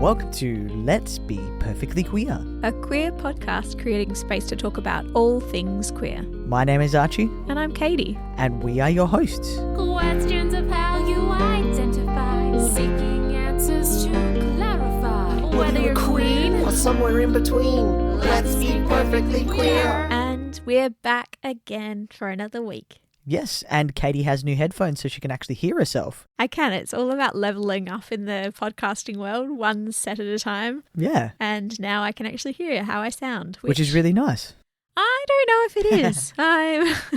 Welcome to Let's Be Perfectly Queer. A queer podcast creating space to talk about all things queer. My name is Archie. And I'm Katie. And we are your hosts. Questions of how you identify, seeking answers to clarify. Whether you're queen or somewhere in between, let's be perfectly queer. And we're back again for another week. Yes, and Katie has new headphones so she can actually hear herself. I can. It's all about leveling up in the podcasting world, one set at a time. Yeah. And now I can actually hear how I sound. Which is really nice. I don't know if it is.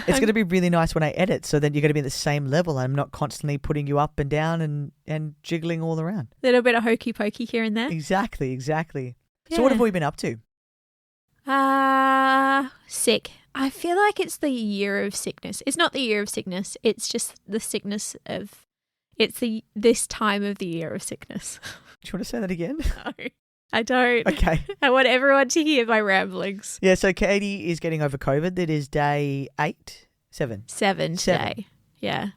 It's going to be really nice when I edit, so then you're going to be at the same level. I'm not constantly putting you up and down and jiggling all around. A little bit of hokey pokey here and there. Exactly. Yeah. So what have we been up to? Sick. I feel like it's the year of sickness. It's not the year of sickness. It's just the sickness of... It's this time of the year of sickness. Do you want to say that again? No, I don't. Okay. I want everyone to hear my ramblings. Yeah, so Katie is getting over COVID. It is day 7. 7 today. Yeah.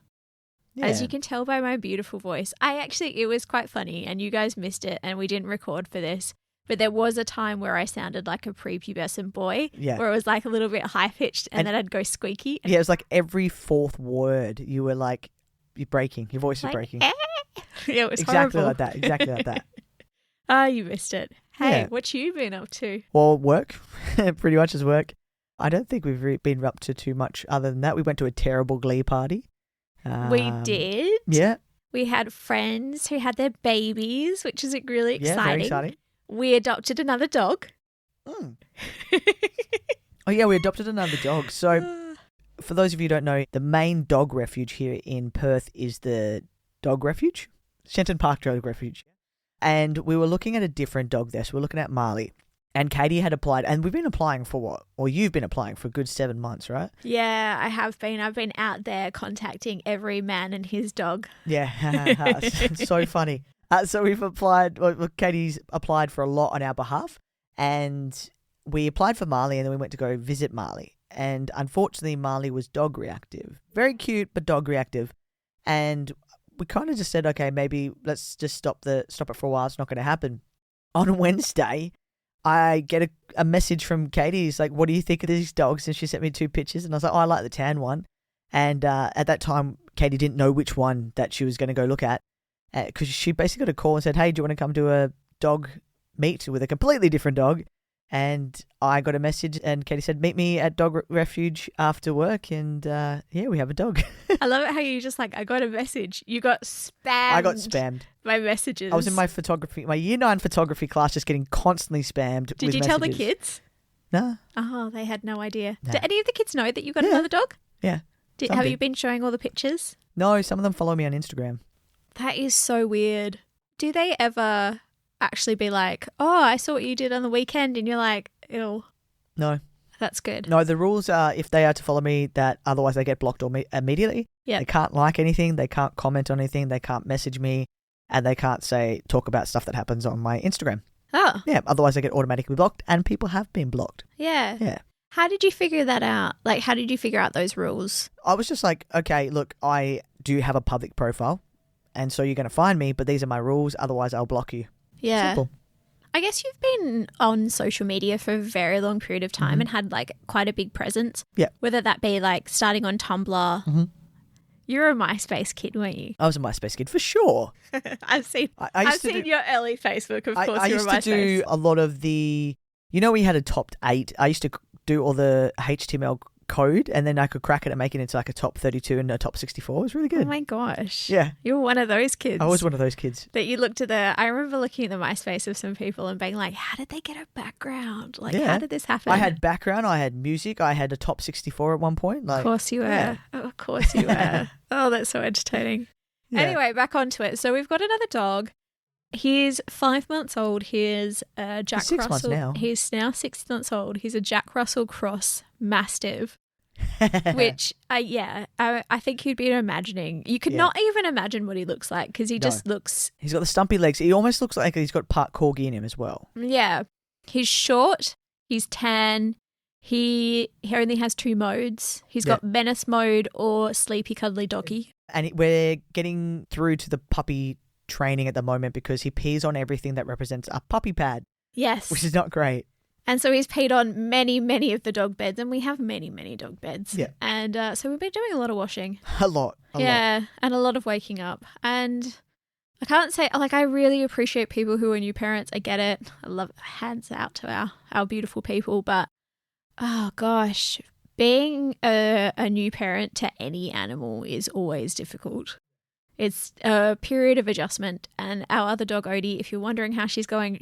Yeah. As you can tell by my beautiful voice. It was quite funny and you guys missed it and we didn't record for this. But there was a time where I sounded like a prepubescent boy, where it was like a little bit high-pitched and then I'd go squeaky. Yeah, it was like every fourth word you were like, you're breaking. Your voice is breaking. Yeah, it was exactly horrible. Exactly like that. You missed it. Hey, Yeah. what you been up to? Well, work. Pretty much as work. I don't think we've been up to too much other than that. We went to a terrible glee party. We did. Yeah. We had friends who had their babies, which is really exciting. Yeah, very exciting. We adopted another dog. Mm. Oh, yeah, we adopted another dog. So, for those of you who don't know, the main dog refuge here in Perth is the dog refuge, Shenton Park Dog Refuge. And we were looking at a different dog there. So, we're looking at Marley. And Katie had applied, and we've been applying for what? Or you've been applying for a good 7 months, right? Yeah, I have been. I've been out there contacting every man and his dog. Yeah, it's so funny. So we've applied, Katie's applied for a lot on our behalf, and we applied for Marley, and then we went to go visit Marley. And unfortunately, Marley was dog reactive. Very cute, but dog reactive. And we kind of just said, okay, maybe let's just stop it for a while. It's not going to happen. On Wednesday, I get a message from Katie. It's like, what do you think of these dogs? And she sent me 2 pictures, and I was like, oh, I like the tan one. And at that time, Katie didn't know which one that she was going to go look at. Because she basically got a call and said, hey, do you want to come to a dog meet with a completely different dog? And I got a message and Katie said, meet me at Dog Refuge after work. And we have a dog. I love it how you just I got a message. You got spammed. I got spammed. By messages. I was in my year 9 photography class just getting constantly spammed. Did you tell the kids? No. Oh, they had no idea. No. Did any of the kids know that you got another dog? Yeah. Have you been showing all the pictures? No, some of them follow me on Instagram. That is so weird. Do they ever actually be like, oh, I saw what you did on the weekend, and you're like, ew. No. That's good. No, the rules are if they are to follow me, that otherwise they get blocked immediately. Yeah. They can't like anything, they can't comment on anything, they can't message me, and they can't talk about stuff that happens on my Instagram. Oh. Yeah, otherwise they get automatically blocked, and people have been blocked. Yeah. Yeah. How did you figure that out? Like, how did you figure out those rules? I was just like, okay, look, I do have a public profile. And so you're going to find me, but these are my rules. Otherwise, I'll block you. Yeah. Simple. I guess you've been on social media for a very long period of time and had quite a big presence. Yeah. Whether that be starting on Tumblr. Mm-hmm. You're a MySpace kid, weren't you? I was a MySpace kid for sure. I've seen your early Facebook, of course. I used to do a lot of the, we had a top 8. I used to do all the HTML code, and then I could crack it and make it into a top 32 and a top 64. It was really good. Oh my gosh. Yeah. You were one of those kids. I was one of those kids. That you looked at I remember looking at the MySpace of some people and being like, how did they get a background? How did this happen? I had background, I had music, I had a top 64 at one point. Of course you were. Yeah. Of course you were. Oh, that's so entertaining. Yeah. Anyway, back onto it. So we've got another dog. He's 5 months old. He's a Jack Russell. 6 months now. He's now 6 months old. He's a Jack Russell Cross Mastiff. Which, I think you'd be imagining. You could not even imagine what he looks like because he just looks... He's got the stumpy legs. He almost looks like he's got part corgi in him as well. Yeah. He's short. He's tan. He only has 2 modes. He's got menace mode or sleepy cuddly doggy. And we're getting through to the puppy training at the moment because he pees on everything that represents a puppy pad. Yes. Which is not great. And so he's peed on many, many of the dog beds, and we have many, many dog beds. Yeah. And so we've been doing a lot of washing. A lot. And a lot of waking up. And I can't say, like, I really appreciate people who are new parents. I get it. I love hands out to our beautiful people. But, oh, gosh, being a new parent to any animal is always difficult. It's a period of adjustment. And our other dog, Odie, if you're wondering how she's going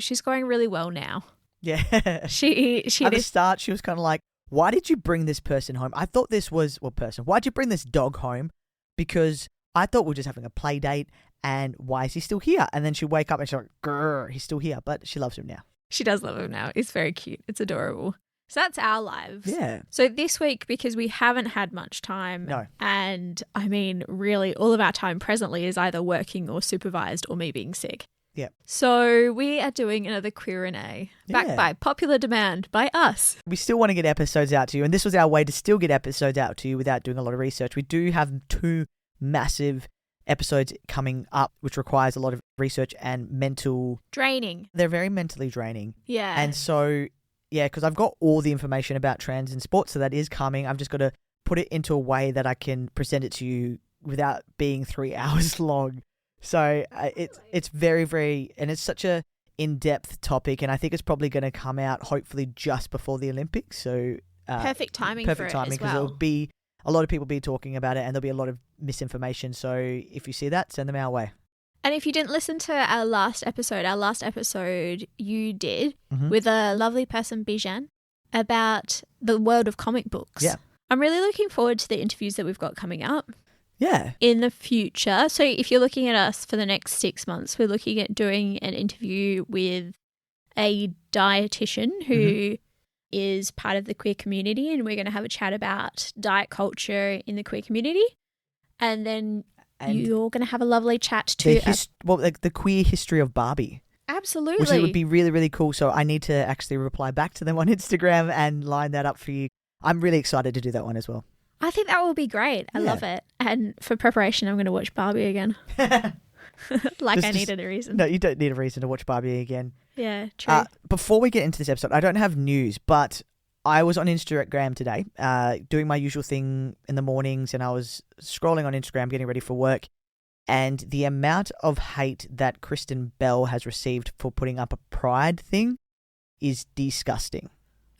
really well now. Yeah. She at the start, she was kind of like, why did you bring this person home? I thought this was, why'd you bring this dog home? Because I thought we were just having a play date, and why is he still here? And then she'd wake up and she's like, grrr, he's still here, but she loves him now. She does love him now. It's very cute. It's adorable. So that's our lives. Yeah. So this week, because we haven't had much time, no. And I mean, really, all of our time presently is either working or supervised or me being sick. Yeah. So we are doing another Q&A backed by popular demand by us. We still want to get episodes out to you, and this was our way to still get episodes out to you without doing a lot of research. We do have 2 massive episodes coming up, which requires a lot of research and mental... draining. They're very mentally draining. Yeah. And so... yeah, because I've got all the information about trans in sports, so that is coming. I've just got to put it into a way that I can present it to you without being 3 hours long. So it's very, very, and it's such a in-depth topic, and I think it's probably going to come out hopefully just before the Olympics. So perfect timing for it as well. because there'll be a lot of people be talking about it, and there'll be a lot of misinformation. So if you see that, send them our way. And if you didn't listen to our last episode you did with a lovely person, Bijan, about the world of comic books. Yeah. I'm really looking forward to the interviews that we've got coming up. Yeah. In the future. So if you're looking at us for the next 6 months, we're looking at doing an interview with a dietitian who is part of the queer community, and we're going to have a chat about diet culture in the queer community. And then you're going to have a lovely chat to... the queer history of Barbie. Absolutely. Which would be really, really cool. So I need to actually reply back to them on Instagram and line that up for you. I'm really excited to do that one as well. I think that will be great. I love it. And for preparation, I'm going to watch Barbie again. I needed a reason. No, you don't need a reason to watch Barbie again. Yeah, true. Before we get into this episode, I don't have news, but I was on Instagram today doing my usual thing in the mornings, and I was scrolling on Instagram getting ready for work, and the amount of hate that Kristen Bell has received for putting up a pride thing is disgusting.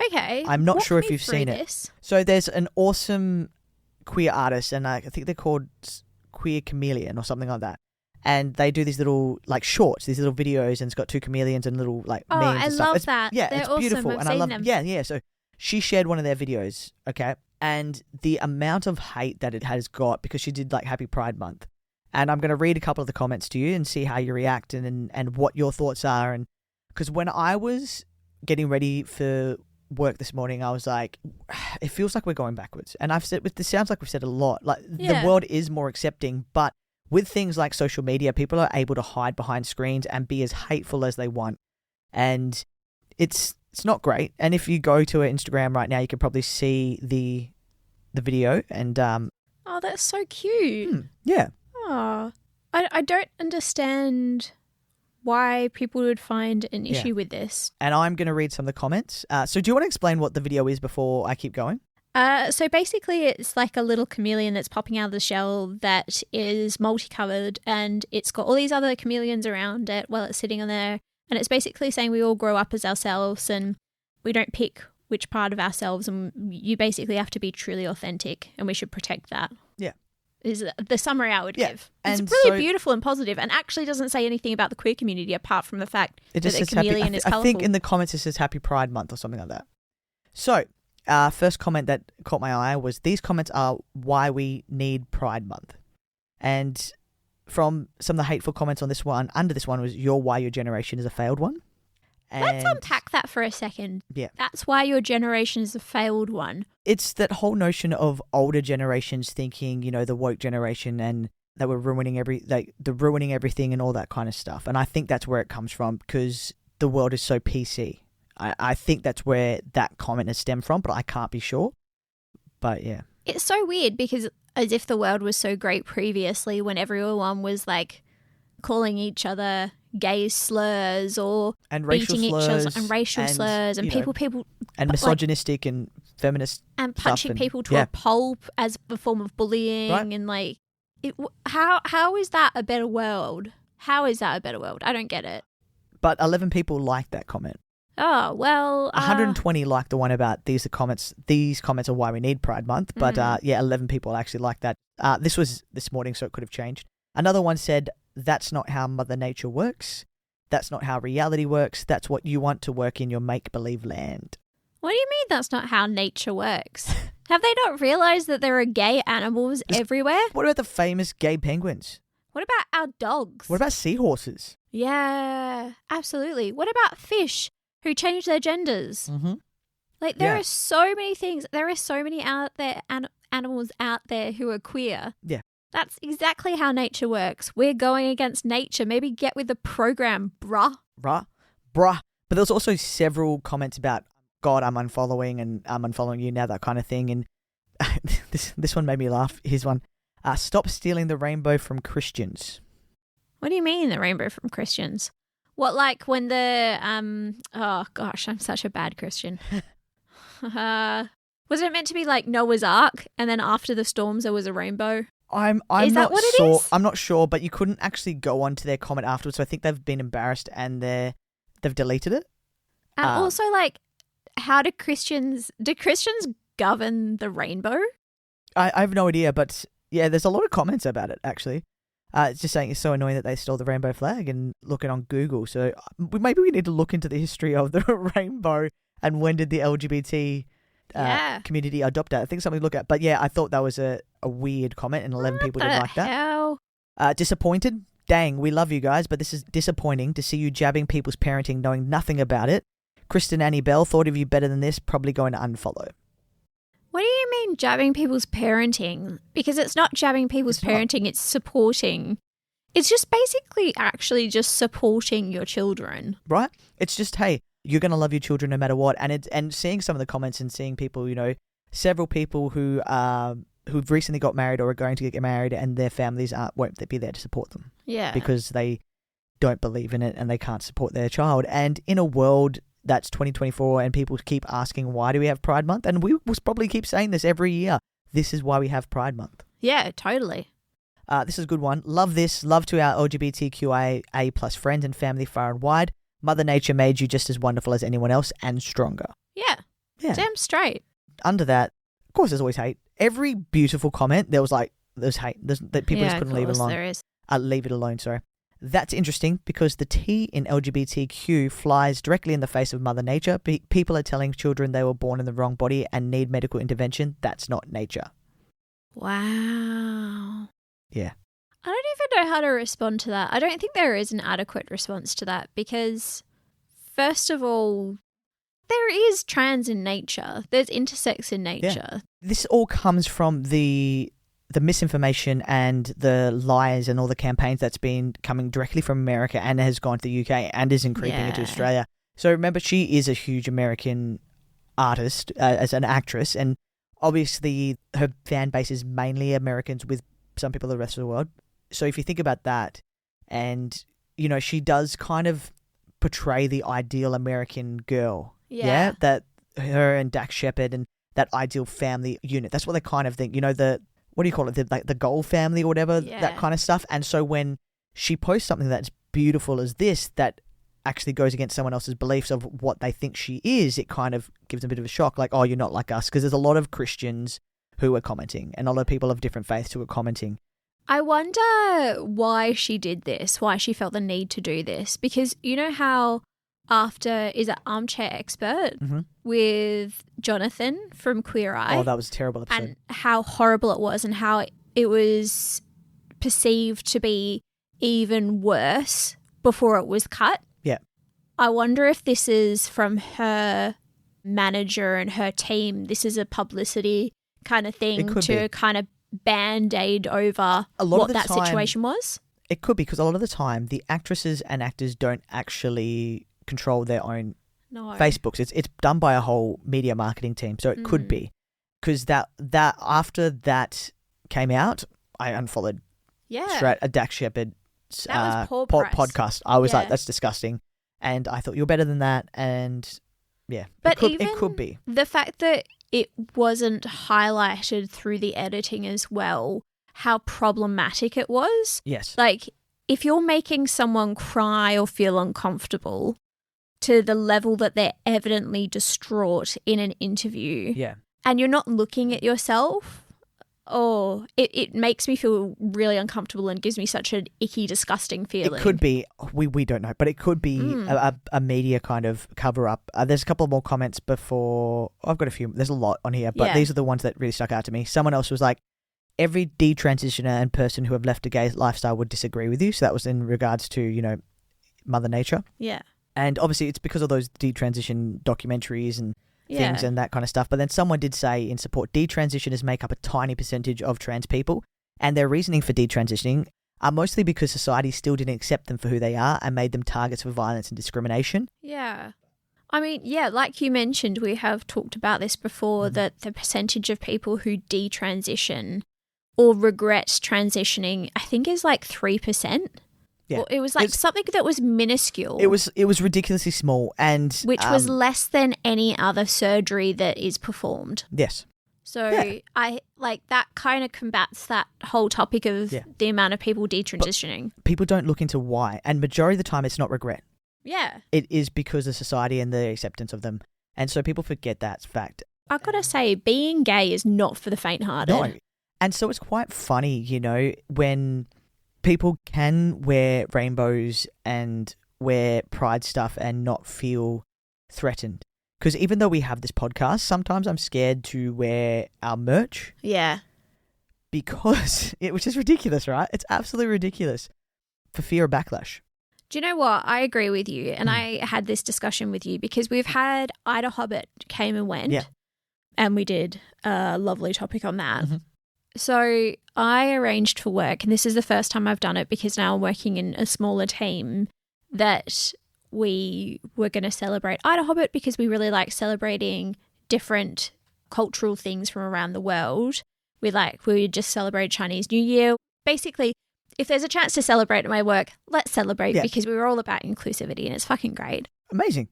Okay. I'm not sure if you've seen it. So there's an awesome queer artist, and I think they're called Queer Chameleon or something like that. And they do these little shorts, these little videos, and it's got 2 chameleons and little memes and stuff. I love that. Yeah, they're it's awesome. beautiful. I've and seen I love them. Yeah. So she shared one of their videos, okay? And the amount of hate that it has got because she did Happy Pride Month. And I'm going to read a couple of the comments to you and see how you react and what your thoughts are. And because when I was getting ready for work this morning, I was like, it feels like we're going backwards. And I've said, this sounds like we've said a lot. The world is more accepting, but with things like social media, people are able to hide behind screens and be as hateful as they want. And it's not great. And if you go to her Instagram right now, you can probably see the video. And oh, that's so cute. Yeah. Oh, I don't understand why people would find an issue with this. And I'm going to read some of the comments. So do you want to explain what the video is before I keep going? So basically it's like a little chameleon that's popping out of the shell that is multicolored, and it's got all these other chameleons around it while it's sitting on there. And it's basically saying we all grow up as ourselves and we don't pick which part of ourselves, and you basically have to be truly authentic, and we should protect that. Yeah. Is the summary I would give. And it's really beautiful and positive, and actually doesn't say anything about the queer community apart from the fact that the chameleon is colourful. I think in the comments it says Happy Pride Month or something like that. So, first comment that caught my eye was, these comments are why we need Pride Month. And from some of the hateful comments on this one, under this one was, why your generation is a failed one. And let's unpack that for a second. Yeah. That's why your generation is a failed one. It's that whole notion of older generations thinking, the woke generation, and that we're ruining ruining everything and all that kind of stuff. And I think that's where it comes from, because the world is so PC. I think that's where that comment has stemmed from, but I can't be sure. But yeah. It's so weird, because as if the world was so great previously when everyone was calling each other gay slurs or and beating racial each slurs other and racial slurs and you know, people and misogynistic and feminist and stuff punching people to a pulp as a form of bullying, right. and like how is that a better world? How is that a better world? I don't get it. But 11 people liked that comment. Oh, well. 120 liked the one about these comments are why we need Pride Month. But 11 people actually liked that. This was this morning, so it could have changed. Another one said, that's not how Mother Nature works. That's not how reality works. That's what you want to work in your make-believe land. What do you mean that's not how nature works? Have they not realised that there are gay animals everywhere? What about the famous gay penguins? What about our dogs? What about seahorses? Yeah, absolutely. What about fish who change their genders? Mm-hmm. Like, there are so many things. There are so many out there animals out there who are queer. Yeah. That's exactly how nature works. We're going against nature. Maybe get with the program, bruh. Bruh. But there's also several comments about, God, I'm unfollowing and I'm unfollowing you now, that kind of thing. And this one made me laugh. Here's one. Stop stealing the rainbow from Christians. What do you mean the rainbow from Christians? What, like when the, oh gosh, I'm such a bad Christian. Was it meant to be like Noah's Ark and then after the storms there was a rainbow? Is that what it is? I'm not sure, but you couldn't actually go on to their comment afterwards. So I think they've been embarrassed and they've deleted it. And also, like, how do Christians govern the rainbow? I have no idea, but yeah, there's a lot of comments about it actually. It's just saying it's so annoying that they stole the rainbow flag and looking on Google. So maybe we need to look into the history of the rainbow and when did the LGBT community adopt it. I think something to look at. But yeah, I thought that was a weird comment and 11 people didn't like that. Disappointed? Dang, we love you guys, but this is disappointing to see you jabbing people's parenting knowing nothing about it. Kristen Bell thought of you better than this, probably going to unfollow. What do you mean jabbing people's parenting? Because it's not jabbing people's parenting, it's supporting. It's just basically actually just supporting your children. Right? It's just, hey, you're going to love your children no matter what. And seeing some of the comments and seeing people, you know, several people who've recently got married or are going to get married and their families won't be there to support them. Yeah. Because they don't believe in it and they can't support their child. And in a world that's 2024 and people keep asking, why do we have Pride Month? And we will probably keep saying this every year. This is why we have Pride Month. Yeah, totally. This is a good one. Love this. Love to our LGBTQIA plus friends and family far and wide. Mother Nature made you just as wonderful as anyone else and stronger. Yeah. Damn straight. Under that, of course, there's always hate. Every beautiful comment, there's hate. That people just couldn't leave it alone. There is. Leave it alone, sorry. That's interesting because the T in LGBTQ flies directly in the face of Mother Nature. People are telling children they were born in the wrong body and need medical intervention. That's not nature. Wow. Yeah. I don't even know how to respond to that. I don't think there is an adequate response to that because, first of all, there is trans in nature. There's intersex in nature. Yeah. This all comes from the misinformation and the lies and all the campaigns that's been coming directly from America and has gone to the UK and isn't creeping into Australia. So remember, she is a huge American artist as an actress, and obviously her fan base is mainly Americans with some people in the rest of the world. So if you think about that, and, you know, she does kind of portray the ideal American girl. Yeah. That her and Dax Shepard and that ideal family unit. That's what they kind of think. You know, what do you call it? The Gold family or whatever, that kind of stuff. And so when she posts something that's beautiful as this, that actually goes against someone else's beliefs of what they think she is, it kind of gives a bit of a shock. Like, oh, you're not like us. Because there's a lot of Christians who are commenting and a lot of people of different faiths who are commenting. I wonder why she did this, why she felt the need to do this. Because you know how after, is it Armchair Expert with Jonathan from Queer Eye? Oh, that was a terrible episode. And how horrible it was and how it was perceived to be even worse before it was cut. Yeah. I wonder if this is from her manager and her team. This is a publicity kind of thing to kind of band-aid over what that situation was. It could be, because a lot of the time the actresses and actors don't actually control their own Facebooks. It's done by a whole media marketing team, so it could be. Because that after that came out, I unfollowed straight a Dax Shepard That was poor press. podcast. I was Yeah. like, that's disgusting. And I thought, you're better than that. And yeah, But it could be. The fact that it wasn't highlighted through the editing as well, how problematic it was. Yes. Like, if you're making someone cry or feel uncomfortable to the level that they're evidently distraught in an interview, Yeah. and you're not looking at yourself, it makes me feel really uncomfortable and gives me such an icky, disgusting feeling. It could be, we don't know, but it could be a media kind of cover up. There's a couple more comments before. I've got a few. There's a lot on here, but these are the ones that really stuck out to me. Someone else was like, every detransitioner and person who have left a gay lifestyle would disagree with you. So that was in regards to, Mother Nature. Yeah. And obviously it's because of those detransition documentaries and things and that kind of stuff. But then someone did say in support, detransitioners make up a tiny percentage of trans people, and their reasoning for detransitioning are mostly because society still didn't accept them for who they are and made them targets for violence and discrimination. Yeah. I mean, yeah, like you mentioned, we have talked about this before, that the percentage of people who detransition or regret transitioning, I think is like 3%. Yeah. Well, it was like something that was minuscule. It was ridiculously small, and which was less than any other surgery that is performed. Yes. So I like that kind of combats that whole topic of the amount of people detransitioning. But people don't look into why, and majority of the time it's not regret. Yeah. It is because of society and the acceptance of them, and so people forget that's fact. I've got to say, being gay is not for the faint-hearted. No. And so it's quite funny, when people can wear rainbows and wear pride stuff and not feel threatened. Because even though we have this podcast, sometimes I'm scared to wear our merch. Yeah. Because, which is ridiculous, right? It's absolutely ridiculous. For fear of backlash. Do you know what? I agree with you. And I had this discussion with you because we've had Ida Hobbit came and went. Yeah. And we did a lovely topic on that. Mm-hmm. So I arranged for work, and this is the first time I've done it because now I'm working in a smaller team, that we were going to celebrate Ida Hobbit because we really like celebrating different cultural things from around the world. We just celebrated Chinese New Year. Basically, if there's a chance to celebrate at my work, let's celebrate because we were all about inclusivity and it's fucking great. Amazing.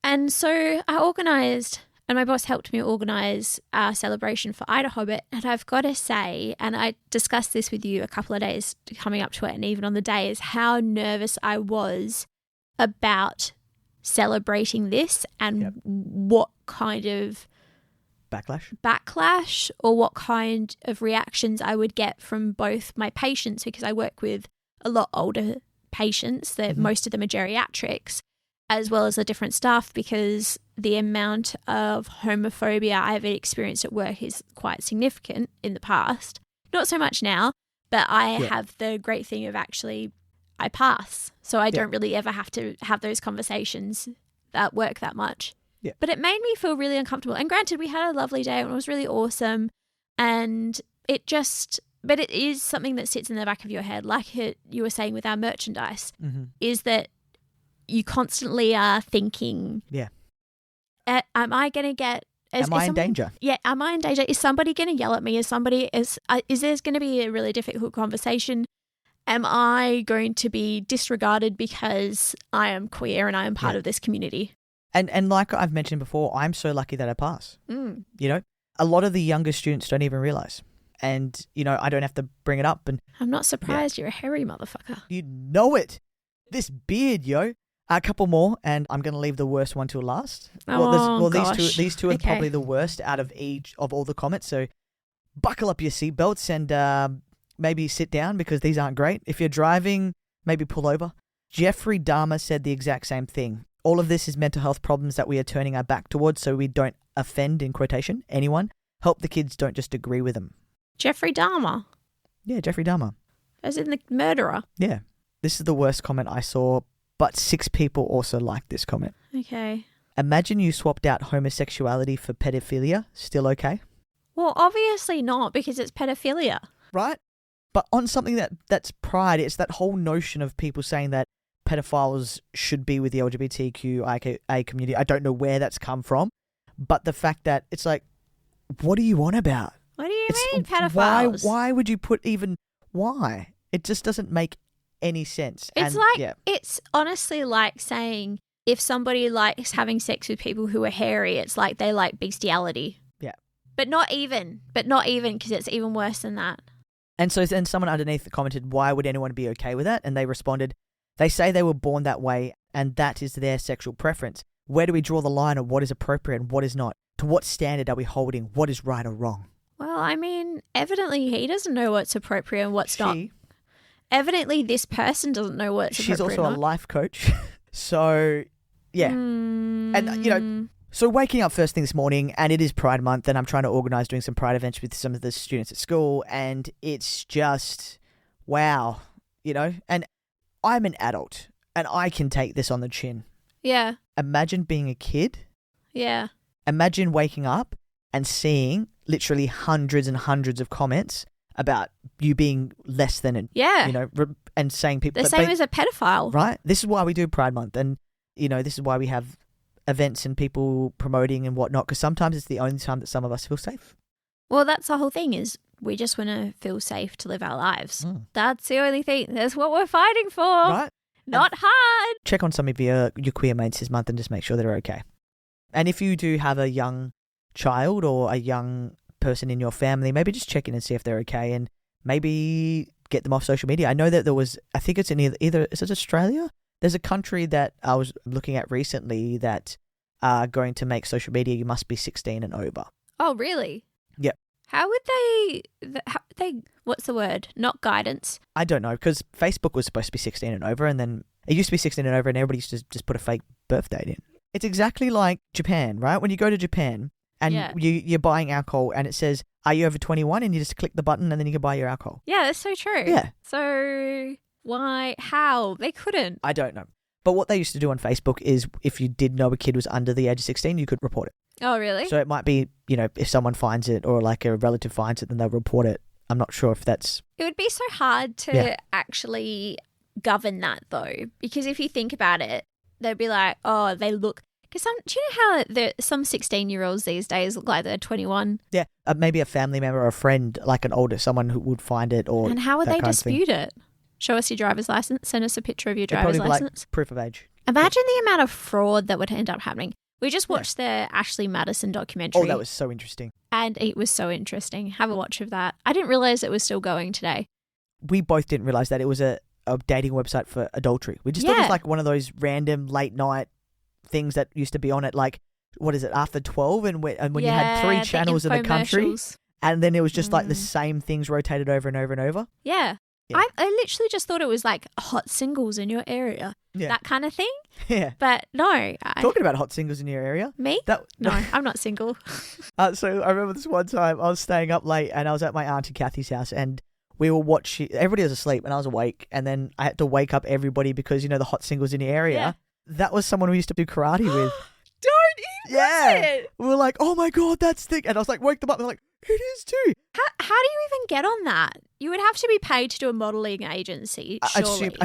And so I organised, and my boss helped me organise our celebration for Ida Hobbit. And I've got to say, and I discussed this with you a couple of days coming up to it and even on the day, is how nervous I was about celebrating this and what kind of backlash or what kind of reactions I would get from both my patients, because I work with a lot older patients, that most of them are geriatrics, as well as the different staff, because the amount of homophobia I've experienced at work is quite significant in the past. Not so much now, but I have the great thing of actually I pass. So I don't really ever have to have those conversations at work that much. Yeah. But it made me feel really uncomfortable. And granted, we had a lovely day and it was really awesome. And it is something that sits in the back of your head, like you were saying with our merchandise, is that you constantly are thinking, am I going to get... Am I in danger? Yeah, am I in danger? Is somebody going to yell at me? Is there going to be a really difficult conversation? Am I going to be disregarded because I am queer and I am part of this community? And like I've mentioned before, I'm so lucky that I pass. A lot of the younger students don't even realise. And, I don't have to bring it up. And I'm not surprised you're a hairy motherfucker. You know it. This beard, yo. A couple more, and I'm going to leave the worst one till last. Gosh. These two are probably the worst out of each of all the comments. So buckle up your seatbelts and maybe sit down because these aren't great. If you're driving, maybe pull over. Jeffrey Dahmer said the exact same thing. All of this is mental health problems that we are turning our back towards so we don't offend, in quotation, anyone. Help the kids, don't just agree with them. Jeffrey Dahmer? Yeah, Jeffrey Dahmer. As in the murderer? Yeah. This is the worst comment I saw, but 6 people also liked this comment. Okay. Imagine you swapped out homosexuality for pedophilia. Still okay? Well, obviously not, because it's pedophilia. Right? But on something that's pride, it's that whole notion of people saying that pedophiles should be with the LGBTQIA community. I don't know where that's come from, but the fact that it's like, what are you on about? What do you mean pedophiles? Why would you put even why? It just doesn't make any sense. It's it's honestly like saying if somebody likes having sex with people who are hairy, it's like they like bestiality. Yeah. But not even because it's even worse than that. And so then someone underneath commented, why would anyone be okay with that? And they responded, they say they were born that way and that is their sexual preference. Where do we draw the line of what is appropriate and what is not? To what standard are we holding? What is right or wrong? Well, I mean, evidently he doesn't know what's appropriate and what's not. Evidently this person doesn't know what's appropriate. She's also a life coach. So, yeah. And, so waking up first thing this morning, and it is Pride Month, and I'm trying to organise doing some Pride events with some of the students at school, and it's just, wow, and I'm an adult, and I can take this on the chin. Yeah. Imagine being a kid. Yeah. Imagine waking up and seeing literally hundreds and hundreds of comments about you being less than, and saying people... The same as a pedophile. Right? This is why we do Pride Month, and, this is why we have events and people promoting and whatnot, because sometimes it's the only time that some of us feel safe. Well, that's the whole thing is we just want to feel safe to live our lives. That's the only thing. That's what we're fighting for. Right? Not hard. Check on some of your queer mates this month and just make sure they're okay. And if you do have a young child or a young person in your family, maybe just check in and see if they're okay and maybe get them off social media. I know that there was, I think it's in either is it Australia? There's a country that I was looking at recently that are going to make social media, you must be 16 and over. Oh, really? Yep. How would they, what's the word? Not guidance. I don't know, because Facebook was supposed to be 16 and over, and then it used to be 16 and over, and everybody used to just put a fake birth date in. It's exactly like Japan, right? When you go to Japan and you're buying alcohol and it says, are you over 21? And you just click the button and then you can buy your alcohol. Yeah, that's so true. Yeah. So why? How? They couldn't. I don't know. But what they used to do on Facebook is if you did know a kid was under the age of 16, you could report it. Oh, really? So it might be, if someone finds it or like a relative finds it, then they'll report it. I'm not sure if that's... It would be so hard to actually govern that, though, because if you think about it, they'd be like, oh, they look... Because do you know how some 16-year-olds these days look like they're 21? Yeah, maybe a family member or a friend, like an older, someone who would find it or... And how would they dispute it? Show us your driver's license. Send us a picture of your driver's license. Like proof of age. Imagine the amount of fraud that would end up happening. We just watched the Ashley Madison documentary. Oh, that was so interesting. And it was so interesting. Have a watch of that. I didn't realise it was still going today. We both didn't realise that it was a dating website for adultery. We just thought it was like one of those random late night things that used to be on it, like, what is it, after 12? And when you had 3 channels in the country. And then it was just like the same things rotated over and over and over. Yeah. I literally just thought it was like hot singles in your area. Yeah. That kind of thing. Yeah. But no. Talking about hot singles in your area. Me? No, I'm not single. So I remember this one time I was staying up late and I was at my Auntie Kathy's house and we were watching, everybody was asleep and I was awake and then I had to wake up everybody because, the hot singles in the area. Yeah. That was someone we used to do karate with. Don't even it. We were like, oh my God, that's thick. And I was like, wake them up. And they're like, it is too. How do you even get on that? You would have to be paid to do a modelling agency, surely.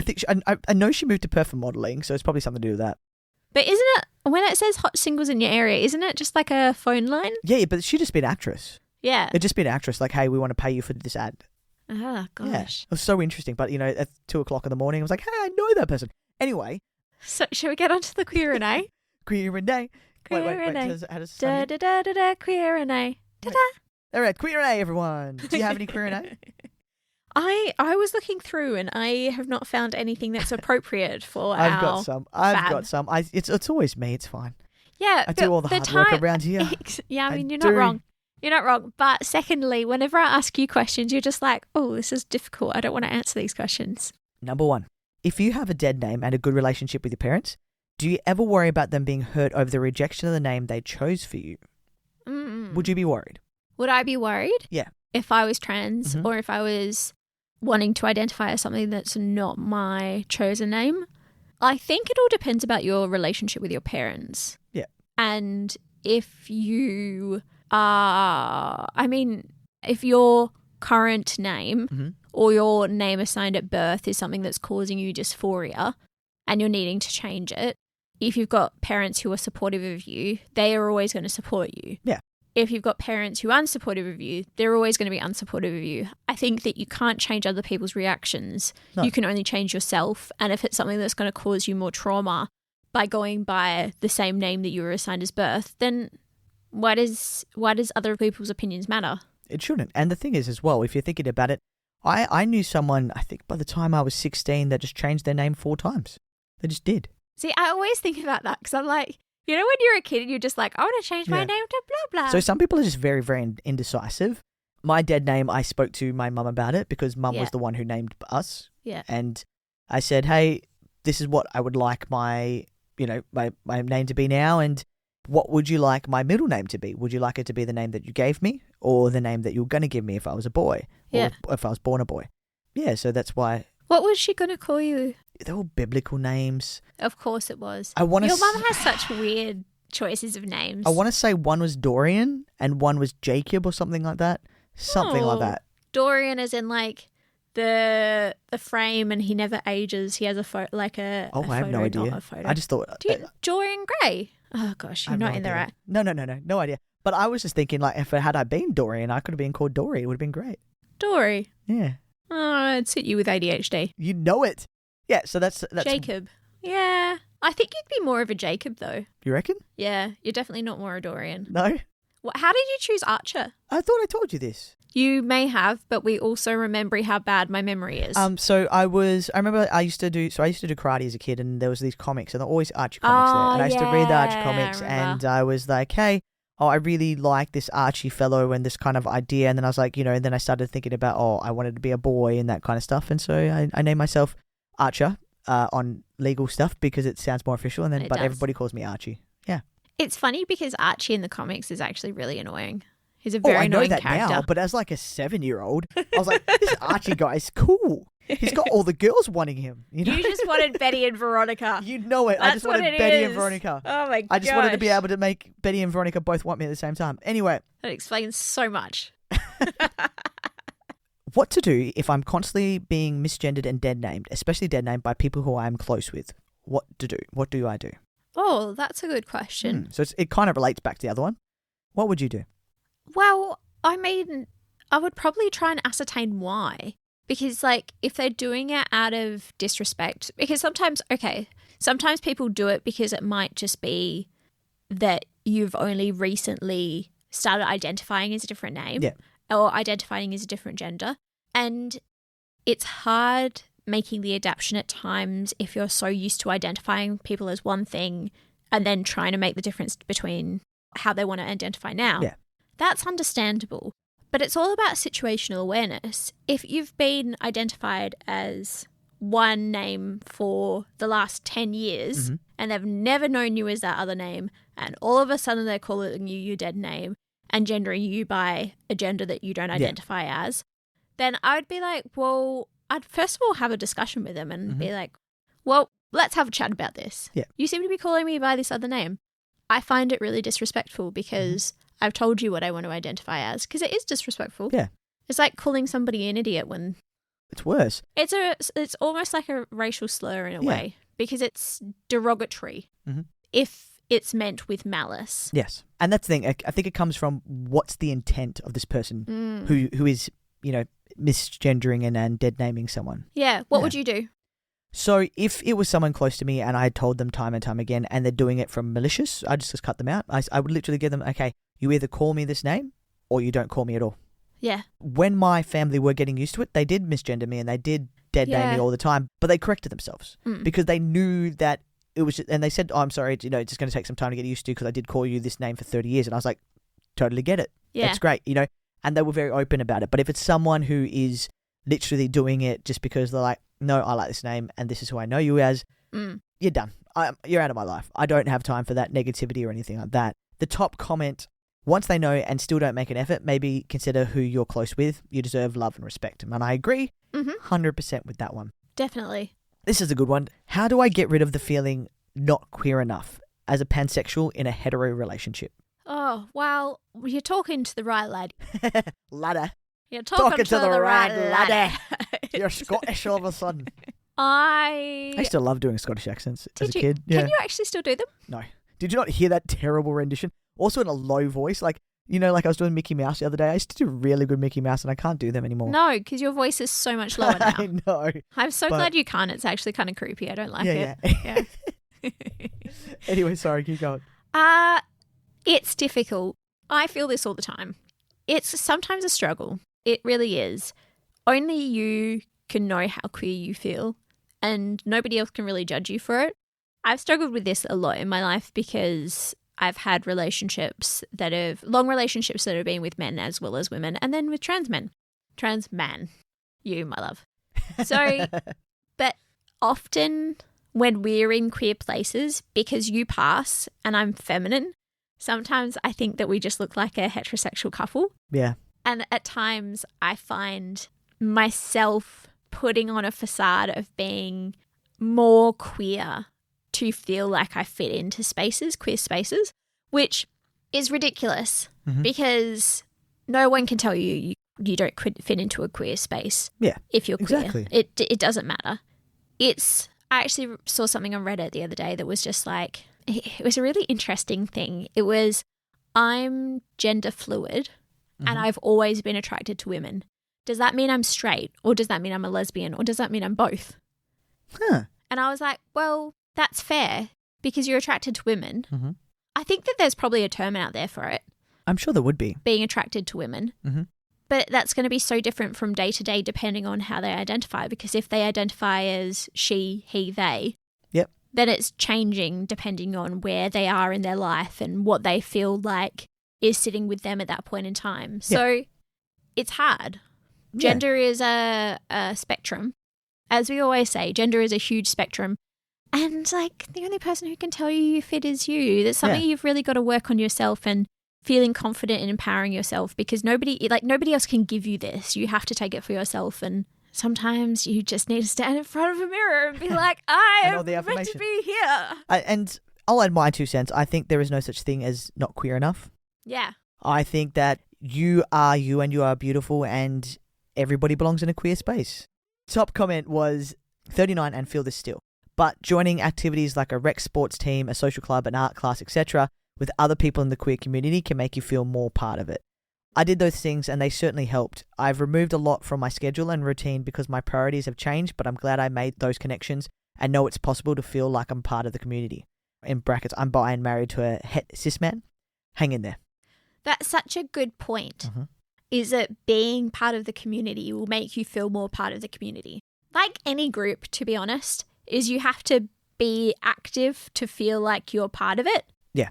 I know she moved to Perth for modelling, so it's probably something to do with that. But isn't it, when it says hot singles in your area, isn't it just like a phone line? Yeah, but she'd just be an actress. Yeah. It'd just be an actress, like, hey, we want to pay you for this ad. Oh, gosh. Yeah. It was so interesting. But, at 2:00 in the morning, I was like, hey, I know that person. Anyway. So, shall we get on to the Queer Renee? Queer Renee. Queer Renee. How does da da da da da, Queer Renee. Da da. All right, Queer Renee, everyone. Do you have any Queer Renee? I was looking through and I have not found anything that's appropriate for I've got some. It's always me. It's fine. Yeah. I do all the hard work around here. Yeah, I mean, you're not wrong. You're not wrong. But secondly, whenever I ask you questions, you're just like, oh, this is difficult. I don't want to answer these questions. Number 1, if you have a dead name and a good relationship with your parents, do you ever worry about them being hurt over the rejection of the name they chose for you? Would you be worried? Would I be worried? Yeah. If I was trans or if I was wanting to identify as something that's not my chosen name? I think it all depends about your relationship with your parents. Yeah. And if you are, if your current name or your name assigned at birth is something that's causing you dysphoria and you're needing to change it, if you've got parents who are supportive of you, they are always going to support you. Yeah. if you've got parents who are unsupportive of you, they're always going to be unsupportive of you. I think that you can't change other people's reactions. No. You can only change yourself. And if it's something that's going to cause you more trauma by going by the same name that you were assigned as birth, then why does other people's opinions matter? It shouldn't. And the thing is as well, if you're thinking about it, I knew someone, I think by the time I was 16, that just changed their name 4 times. They just did. See, I always think about that because I'm like, you know, when you're a kid and you're just like, I want to change my name to blah, blah. So some people are just very, very indecisive. My dead name, I spoke to my mum about it because mum was the one who named us. Yeah. And I said, hey, this is what I would like my name to be now. And what would you like my middle name to be? Would you like it to be the name that you gave me or the name that you were going to give me if I was a boy? Yeah. Or if I was born a boy? Yeah, so that's why. What was she going to call you? They were biblical names. Of course it was. Your mum has such weird choices of names. I want to say one was Dorian and one was Jacob or something like that. Something like that. Dorian as in like the frame and he never ages. He has a photo, like a I have no idea. I just thought. Dorian Grey? Oh gosh, you're not in the right. No idea. But I was just thinking like if had I been Dorian, I could have been called Dory. It would have been great. Dory? Yeah. Oh, it'd suit you with ADHD. You know it. Yeah, so that's Jacob. Yeah. I think you'd be more of a Jacob though. You reckon? Yeah, you're definitely not more a Dorian. No? How did you choose Archer? I thought I told you this. You may have, but we also remember how bad my memory is. So I remember I used to do karate as a kid and there was these comics and there were always Archie comics there. And I used to read the Archie comics and I was like, hey, I really like this Archie fellow and this kind of idea. And then I was like, and then I started thinking about, I wanted to be a boy and that kind of stuff. And so I named myself Archer on legal stuff because it sounds more official. But everybody calls me Archie. Yeah. It's funny because Archie in the comics is actually really annoying. He's a very annoying character. I know that now, but as like a 7-year-old, I was like, this Archie guy is cool. He's got all the girls wanting him. You just wanted Betty and Veronica. You know it. I just wanted Betty and Veronica. Oh my god! I just wanted to be able to make Betty and Veronica both want me at the same time. Anyway. That explains so much. What to do if I'm constantly being misgendered and dead named, especially dead named by people who I am close with? What to do? What do I do? Oh, that's a good question. So it kind of relates back to the other one. What would you do? Well, I mean, I would probably try and ascertain why. Because, like, if they're doing it out of disrespect, because sometimes people do it because it might just be that you've only recently started identifying as a different name or identifying as a different gender. And it's hard making the adaptation at times if you're so used to identifying people as one thing and then trying to make the difference between how they want to identify now. Yeah. That's understandable. But it's all about situational awareness. If you've been identified as one name for the last 10 years and they've never known you as that other name and all of a sudden they're calling you your dead name and gendering you by a gender that you don't identify as, then I would be like, well, I'd first of all have a discussion with them and be like, well, let's have a chat about this. Yeah. You seem to be calling me by this other name. I find it really disrespectful because I've told you what I want to identify as, because it is disrespectful. Yeah. It's like calling somebody an idiot when... It's worse. It's almost like a racial slur in a way, because it's derogatory if it's meant with malice. Yes. And that's the thing. I think it comes from what's the intent of this person who is, misgendering and dead naming someone. Yeah. What would you do? So if it was someone close to me and I had told them time and time again and they're doing it from malicious, I'd just cut them out. I would literally give them, okay, you either call me this name or you don't call me at all. Yeah. When my family were getting used to it, they did misgender me and they did dead name me all the time, but they corrected themselves because they knew that it was, and they said, I'm sorry, it's just going to take some time to get used to because I did call you this name for 30 years. And I was like, totally get it. Yeah. That's great, and they were very open about it. But if it's someone who is literally doing it just because they're like, no, I like this name and this is who I know you as, you're done. You're out of my life. I don't have time for that negativity or anything like that. The top comment, once they know and still don't make an effort, maybe consider who you're close with. You deserve love and respect. And I agree 100% with that one. Definitely. This is a good one. How do I get rid of the feeling not queer enough as a pansexual in a hetero relationship? Oh, well, you're talking to the right lad. Ladder. You're talking to the right ladder. You're Scottish all of a sudden. I used to love doing Scottish accents as a kid. Can you actually still do them? No. Did you not hear that terrible rendition? Also in a low voice. Like, You know, like I was doing Mickey Mouse the other day. I used to do really good Mickey Mouse and I can't do them anymore. No, because your voice is so much lower now. I know. I'm so glad you can't. It's actually kind of creepy. I don't like it. Yeah. Anyway, sorry, keep going. It's difficult. I feel this all the time. It's sometimes a struggle. It really is. Only you can know how queer you feel, and nobody else can really judge you for it. I've struggled with this a lot in my life because I've had long relationships that have been with men as well as women, and then with trans men. Trans man. You, my love. So, but often when we're in queer places, because you pass and I'm feminine, sometimes I think that we just look like a heterosexual couple. Yeah. And at times I find myself putting on a facade of being more queer to feel like I fit into queer spaces, which is ridiculous because no one can tell you don't fit into a queer space. Yeah, if you're queer. exactly. It doesn't matter. I actually saw something on Reddit the other day that was just like, it was a really interesting thing. It was, I'm gender fluid and I've always been attracted to women. Does that mean I'm straight, or does that mean I'm a lesbian, or does that mean I'm both? Huh. And I was like, well, that's fair because you're attracted to women. Mm-hmm. I think that there's probably a term out there for it. I'm sure there would be. Being attracted to women. Mm-hmm. But that's going to be so different from day to day depending on how they identify, because if they identify as she, he, they, yep, then it's changing depending on where they are in their life and what they feel like is sitting with them at that point in time. So it's hard. Gender is a spectrum. As we always say, gender is a huge spectrum. And like the only person who can tell you fit is you. That's something you've really got to work on yourself and feeling confident and empowering yourself, because nobody else can give you this. You have to take it for yourself. And sometimes you just need to stand in front of a mirror and be like, I am meant to be here. And I'll add my 2 cents. I think there is no such thing as not queer enough. Yeah. I think that you are you and you are beautiful and everybody belongs in a queer space. Top comment was 39 and feel this still. But joining activities like a rec sports team, a social club, an art class, etc. with other people in the queer community can make you feel more part of it. I did those things and they certainly helped. I've removed a lot from my schedule and routine because my priorities have changed, but I'm glad I made those connections and know it's possible to feel like I'm part of the community. In brackets, I'm bi and married to a cis man. Hang in there. That's such a good point. Is that being part of the community will make you feel more part of the community. Like any group, to be honest, is you have to be active to feel like you're part of it. Yeah.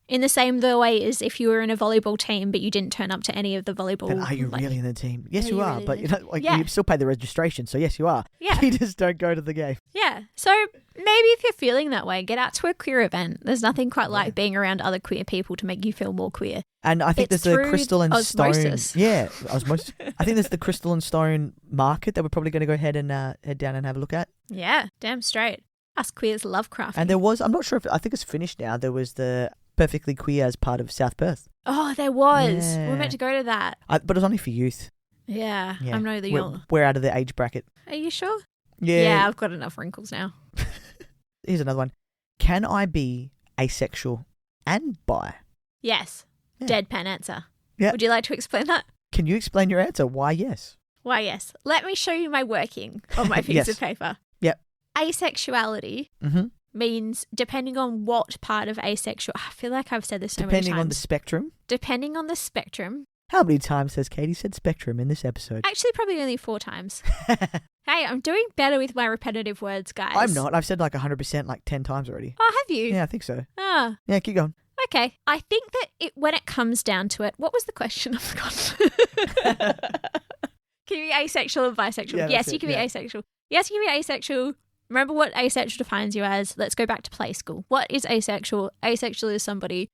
In the same way as if you were in a volleyball team but you didn't turn up to any of the volleyball. Then are you really in the team? Yes, you are. Really But you still pay the registration, so yes, you are. Yeah. You just don't go to the game. Yeah. So maybe if you're feeling that way, get out to a queer event. There's nothing quite like being around other queer people to make you feel more queer. And I think there's the Crystal and osmosis. Stone. Yeah, osmosis. I think there's the Crystal and Stone market that we're probably going to go ahead down and have a look at. Yeah, damn straight. Us queers love crafting. And there was, I'm not sure I think it's finished now. There was the Perfectly Queer as part of South Perth. Oh, there was. Yeah. We're meant to go to that. But it was only for youth. Yeah. I know that you're. We're out of the age bracket. Are you sure? Yeah. Yeah, I've got enough wrinkles now. Here's another one. Can I be asexual and bi? Yes. Yeah. Deadpan answer. Yeah. Would you like to explain that? Can you explain your answer? Why yes? Why, yes. Let me show you my working on my piece of paper. Yep. Asexuality means, depending on what part of asexual, I feel like I've said this so many times. Depending on the spectrum. Depending on the spectrum. How many times has Katie said spectrum in this episode? Actually, probably only 4 times. Hey, I'm doing better with my repetitive words, guys. I'm not. I've said like 100% like 10 times already. Oh, have you? Yeah, I think so. Ah. Yeah, keep going. Okay. I think that when it comes down to it, what was the question? I've forgotten. Can you be asexual or bisexual? Yeah, yes, you can be asexual. Yes, you can be asexual. Remember what asexual defines you as. Let's go back to play school. What is asexual? Asexual is somebody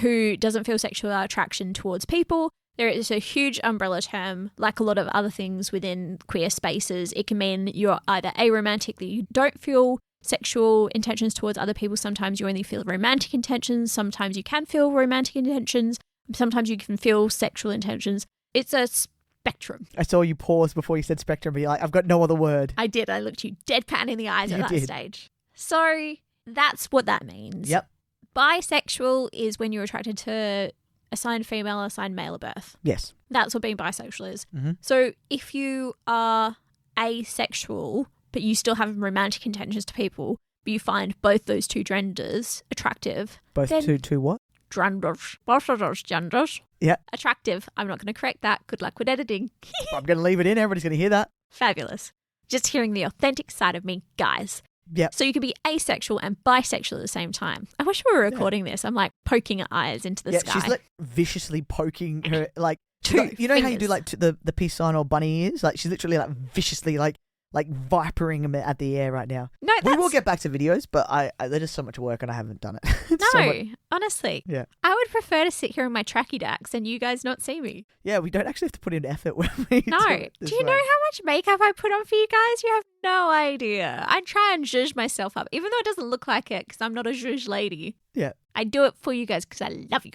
who doesn't feel sexual attraction towards people. There is a huge umbrella term, like a lot of other things within queer spaces. It can mean you're either aromantic, that you don't feel sexual intentions towards other people. Sometimes you only feel romantic intentions. Sometimes you can feel romantic intentions. Sometimes you can feel sexual intentions. It's a spectrum. I saw you pause before you said spectrum, but you're like, I've got no other word. I did. I looked you deadpan in the eyes at that stage. So that's what that means. Yep. Bisexual is when you're attracted to assigned female, assigned male at birth. Yes. That's what being bisexual is. Mm-hmm. So if you are asexual, but you still have romantic intentions to people, but you find both those two genders attractive. Both two what? Genders. Both of those genders. Yeah. Attractive. I'm not going to correct that. Good luck with editing. I'm going to leave it in. Everybody's going to hear that. Fabulous. Just hearing the authentic side of me, guys. Yep. So you can be asexual and bisexual at the same time. I wish we were recording this. I'm like poking eyes into the sky. She's like viciously poking her, like, Two you know how you fingers. do like the peace sign or bunny ears? Like she's literally like viciously like vipering them at the air right now. No, we will get back to videos, but they're just so much work and I haven't done it. No, honestly. Yeah. I would prefer to sit here in my tracky dacks and you guys not see me. Yeah, we don't actually have to put in effort when we No. do it Do you know how much makeup I put on for you guys? You have no idea. I try and zhuzh myself up, even though it doesn't look like it because I'm not a zhuzh lady. Yeah. I do it for you guys because I love you.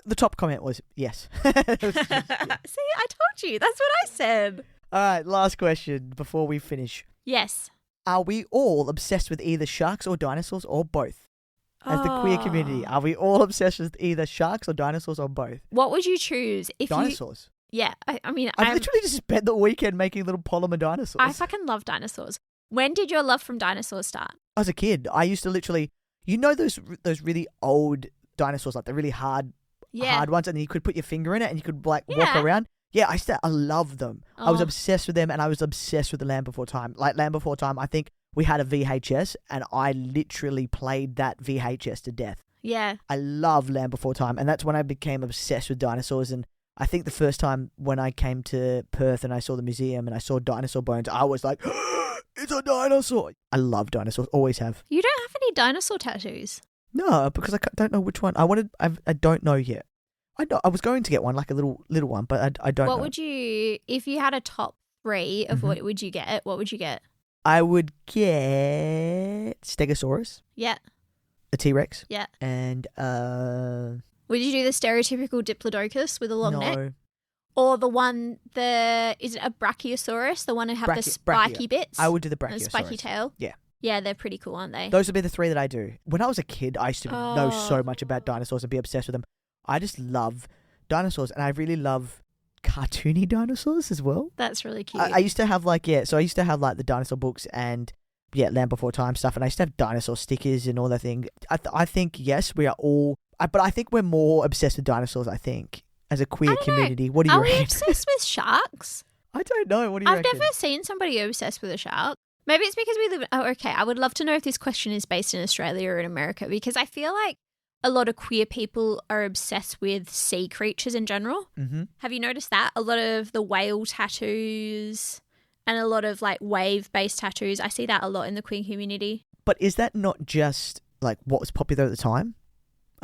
The top comment was yes. See, I told you. That's what I said. All right, last question before we finish. Yes. Are we all obsessed with either sharks or dinosaurs or both? As the queer community, are we all obsessed with either sharks or dinosaurs or both? What would you choose if Dinosaurs. Yeah, I mean, I've literally just spent the weekend making little polymer dinosaurs. I fucking love dinosaurs. When did your love from dinosaurs start? As a kid, I used to literally, those really old dinosaurs, like the really hard ones, and you could put your finger in it and you could like walk around. Yeah, I love them. I was obsessed with them, and I was obsessed with the Land Before Time. Like Land Before Time, I think we had a VHS, and I literally played that VHS to death. Yeah. I love Land Before Time, and that's when I became obsessed with dinosaurs. And I think the first time when I came to Perth and I saw the museum and I saw dinosaur bones, I was like, it's a dinosaur. I love dinosaurs, always have. You don't have any dinosaur tattoos? No, because I don't know which one. I don't know yet. I was going to get one, like a little one, but I don't know. What would you, if you had a top 3 of what would you get? What would you get? I would get Stegosaurus. Yeah. A T-Rex. Yeah. And would you do the stereotypical Diplodocus with a long neck? No. Or the one, is it a Brachiosaurus? The one that have the spiky bits? I would do the And Brachiosaurus. the spiky tail? Yeah. Yeah, they're pretty cool, aren't they? Those would be the 3 that I do. When I was a kid, I used to know so much about dinosaurs and be obsessed with them. I just love dinosaurs, and I really love cartoony dinosaurs as well. That's really cute. I used to have like the dinosaur books and Land Before Time stuff, and I used to have dinosaur stickers and all that thing. I think yes, we are all, but I think we're more obsessed with dinosaurs. I think as a queer community. What do you reckon? Are we obsessed with sharks? I don't know. What do you reckon? I've never seen somebody obsessed with a shark. Maybe it's because we live. Okay. I would love to know if this question is based in Australia or in America, because I feel like a lot of queer people are obsessed with sea creatures in general. Mm-hmm. Have you noticed that? A lot of the whale tattoos and a lot of like wave-based tattoos. I see that a lot in the queer community. But is that not just like what was popular at the time,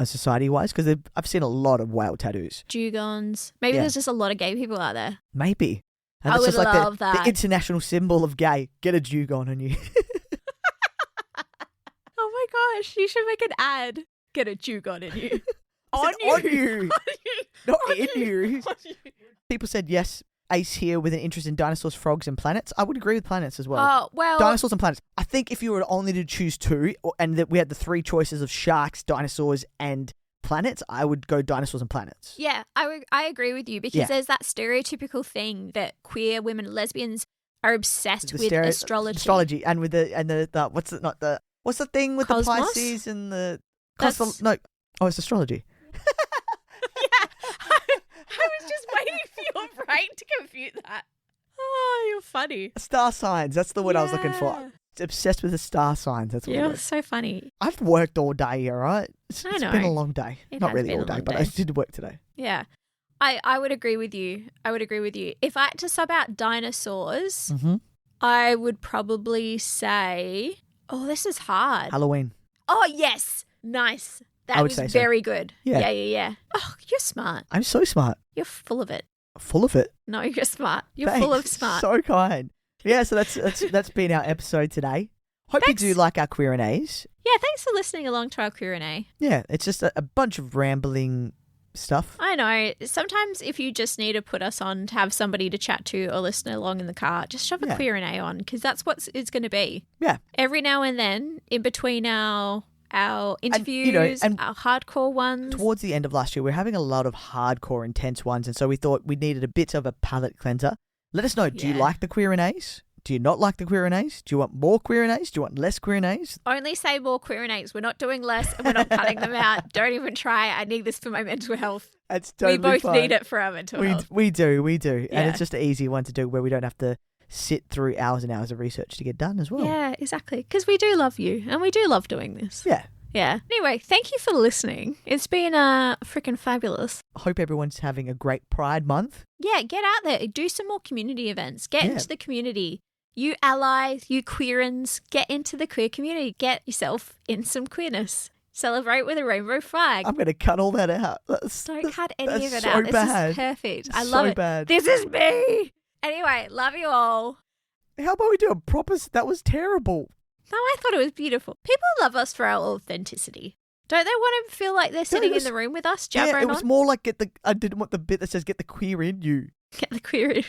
society-wise? Because I've seen a lot of whale tattoos. Dugongs. Maybe there's just a lot of gay people out there. Maybe. And I it's would just like love that. The international symbol of gay. Get a dugong on you. Oh my gosh, you should make an ad. Get a dugong in you. On you. Not in you. People said yes, Ace here with an interest in dinosaurs, frogs, and planets. I would agree with planets as well. Oh, well. Dinosaurs and planets. I think if you were only to choose 2, and that we had the 3 choices of sharks, dinosaurs, and planets, I would go dinosaurs and planets. Yeah, I agree with you, because there's that stereotypical thing that queer women, lesbians, are obsessed with astrology. Astrology, and with the what's the thing with Cosmos? the Pisces and the it's astrology. Yeah, I was just waiting for your brain to compute that. Oh, you're funny. Star signs. That's the word I was looking for. Obsessed with the star signs. That's what it You're was. so funny. I've worked all day, all right? It's know. been a long day. It Not has really been all a day, long but day. I did work today. Yeah. I would agree with you. If I had to sub out dinosaurs, I would probably say, this is hard. Halloween. Oh, yes. Nice. I That would was say so. very good. Yeah. Yeah. Oh, you're smart. I'm so smart. You're full of it. Full of it. No, you're smart. You're Thanks. full of smart. So kind. Yeah, so that's been our episode today. Hope Thanks. you do like our Queer and A's. Yeah, thanks for listening along to our Q&A. Yeah, it's just a bunch of rambling stuff. I know. Sometimes if you just need to put us on to have somebody to chat to or listen along in the car, just shove a Queer and A on, because that's what it's going to be. Yeah. Every now and then, in between our our interviews, and our hardcore ones. Towards the end of last year, we were having a lot of hardcore, intense ones, and so we thought we needed a bit of a palate cleanser. Let us know, do you like the Queer and A's? Do you not like the Queer and A's? Do you want more Queer and A's? Do you want less Queer and A's? Only say more Queer and A's. We're not doing less and we're not cutting them out. Don't even try. I need this for my mental health. It's totally We both fine. need it for our mental health. We do. Yeah. And it's just an easy one to do where we don't have to sit through hours and hours of research to get done as well. Yeah, exactly. Because we do love you and we do love doing this. Yeah. Yeah. Anyway, thank you for listening. It's been freaking fabulous. I hope everyone's having a great Pride Month. Yeah, get out there. Do some more community events. Get into the community. You allies, you queerins, get into the queer community. Get yourself in some queerness. Celebrate with a rainbow flag. I'm going to cut all that out. Don't cut any of it so out. bad. This is perfect. I So love it. bad. This is me. Anyway, love you all. How about we do a proper... That was terrible. No, I thought it was beautiful. People love us for our authenticity. Don't they want to feel like they're sitting in the room with us, jabbering on? Yeah, it was more like I didn't want the bit that says get the queer in you. Get the queer in.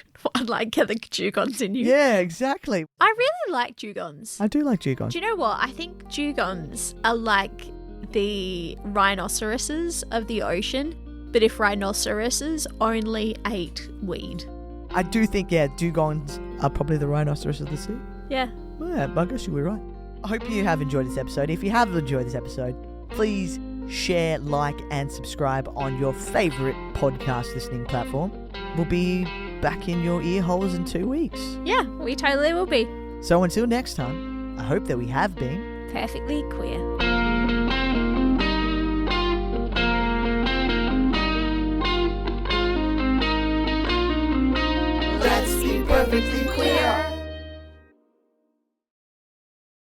Like get the dugons in you. Yeah, exactly. I really like dugons. I do like dugons. Do you know what? I think dugons are like the rhinoceroses of the ocean, but if rhinoceroses only ate weed. I do think, dugons are probably the rhinoceros of the sea. Yeah. Yeah, I guess you were right. I hope you have enjoyed this episode. If you have enjoyed this episode, please share, like, and subscribe on your favourite podcast listening platform. We'll be back in your ear holes in 2 weeks. Yeah, we totally will be. So until next time, I hope that we have been perfectly queer. Let's be perfectly